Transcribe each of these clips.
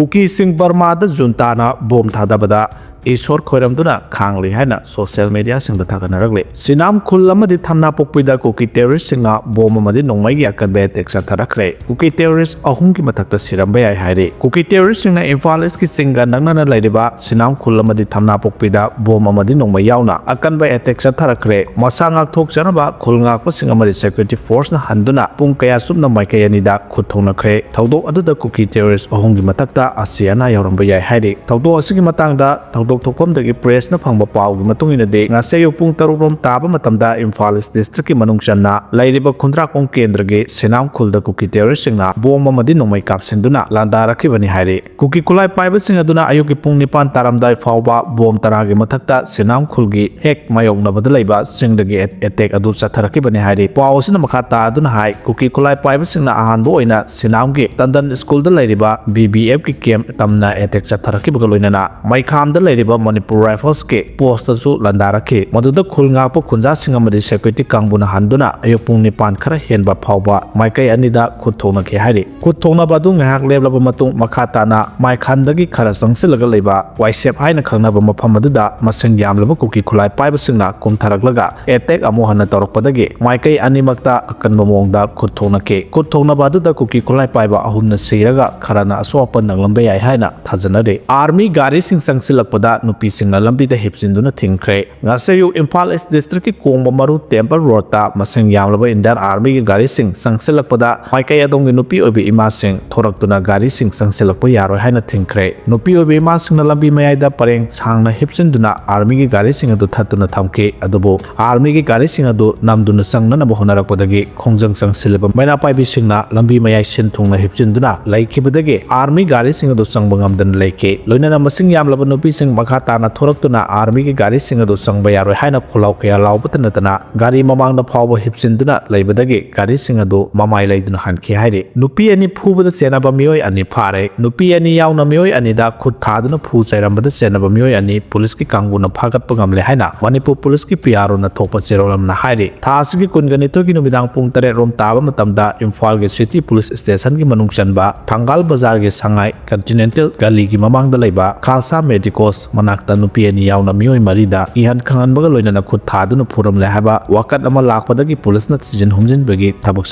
kuki sing Burmada juntana bom thadabada Isor khoiramduna khangli haina social media singda thaganaragle Sinam khulamadi thamna pokpida kuki terrorist singna bom amadi nongmai gi akanbe teksa tharakre kuki terrorist ahum ki mathakta siramba yai haire kuki terrorist singna Imphal East ki singa nangnana laidiba Sinam khulamadi thamna pokpida bom amadi nongmai yauna akanbe teksa tharakre masa ngak thok janaba khulngak pa singa amadi security force na handuna pung kaya subna maikaya nida khuthonakre thawdok aduda kuki terrorist ahum gi mathakta asiana yauramba yai haire thawdok asigi matangda Tokpamdagi press na phangba pawgi matungina de ngasayo pung tarukrom taba matamda Imphal East district ki manungchanna lairiba khundrakong kendrage Sinam khulda kuki terrorist singna bom amadi nongmai kapsenduna landarakibani haire kuki kulai paiba singa duna ayuki pung nipan taramdai fawba bom taragi mathakta Sinam khulgi hek mayongnabada laiba singdagi attack adu chatharakibani haire pawsina makhata aduna hai kuki kulai paiba singna ahanbo oina Sinamgi Tandan school da lairiba BBF ki camp tamna attack chatharakibaga loinana maikham da lairiba Manipur rifles ke post su landara ke maduda khulnga po khunja singamadi security kangbuna handuna ayopung nipan khara henba phawba maikai anida khuthona ke haire khuthona badu ngahak leblaba matung makhata na mai khandagi khara sangsilaga leiba waisep haina khangnaba mafam aduda masang yamlaba kuki khulai paiba singna kumtharaklaga attack amu hana torokpadagi maikai animakta akanba mongda khuthona baduda kuki khulai paiba ahumna siraga kharana asopa nanglambe yai haina thajanade army gari sing sangsilakpada nupi singna lambi da hipsinduna thingre ngasayu Imphal East district ki kongba maru temple road ta masang yamlaba Indian army ki gari sing sangsilakpada maikai adongi nupi obi ima sing thoraktuna gari sing sangsilakpa yaroi haina thingre nupi obi ima singna lambi mayai da pareng changna hipsinduna army ki gari sing adu thatuna thamke adubo army ki gari sing adu namduna sangna na bohonarakpadagi khongjang sangsilaba maina paibi singna lambi mayai sinthungna hipsinduna laikibadagi army gari sing adu sangbangam leike loinana masing yamlaba nupi sing makhatana thoraktuna army ki gari sing adu sangba yaroi haina khulaw kaya lawbatanatana gari mamangna phawba hipsinduna leibadagi gari sing adu mamai leiduna hanke haire nupi ani phubada senaba mioi ani phare nupi ani yauna mioi ani da khut thaduna phu chairambada senaba mioi ani police ki kanguna phagatpa ngamle haina Manipur police ki PRO na thokpa cherolam na haire thasigi kungani to ki numidang pung 3 rom taba matamda Imphal ge city police station ki manungchanba Thangal bazar ge sangai continental gali gi mamangda leiba Khalsa medicos manakta nupi ani yauna mioi marida ihan khanganbaga loinana khut thaduna phuramle haba wakat ama lakpadagi police na season humjin bagi thabak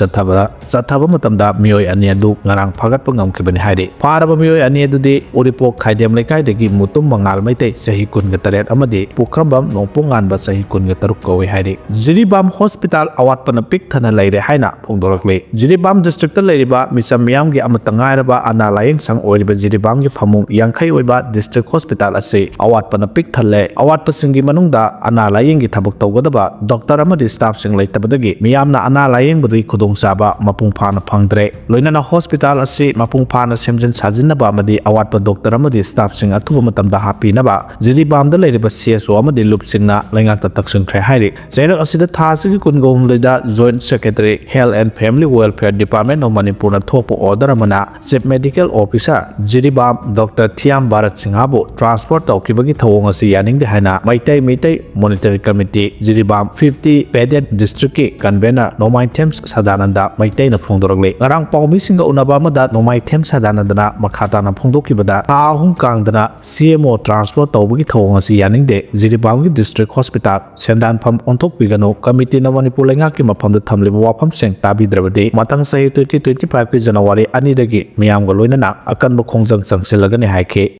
sathaba matamda mioi ani adu ngarang phagatpa ngamkibani haire faraba mioi ani adu de oripok khaidem lekai degi mutum mangal maite sahi kun ga taret amadi pukrambam nongpongan ba sahi kun ga taruk kowe haire Jiribam hospital awatpana pik thana leire haina phongdorakle Jiribam district ta leiriba misam miyam gi amatangairaba ana layeng sang oiriba Jiribam gi phamung yangkhai oiba district hospital ase awatpana pik thalle awatpa singi manungda ana layeng gi thabak tawgadaba doctor amadi staff sing leitabadagi miyamna ana layeng budi khudong saba mapung phana phangdre loinana hospital ase mapung phana semjin sajinaba amadi awatpa doctor amadi staff sing athuba matamda hapinaba Jiribam da leiriba CSO amadi loop singna laingak ta taksung khre haire jairak asida thasigi kungom leida joint secretary health and family welfare department of Manipur na thopo order amana chief medical officer Jiribam Dr. Thiam Bharat Singhabu transport tawkibagi thawong asi yaning de haina maitai monetary committee Jiribam 50 Pediat district ki convener Nomai Thames Sadananda maitai na phongdorakle ngarang pawmi singa unaba amada Nomai Thames Sadananda na makhata na phongdokibada ahum kangdana CMO transport tawbagi thawong asi yaning de Jiribam ki district hospital sendan pham onthok pigano committee na Manipur lenga ki mafam da thamliba wafam seng tabidrabadi matang sahi 2025 ki January ani dagi miyam ga loinana akan ba khongjang sangsilagani haike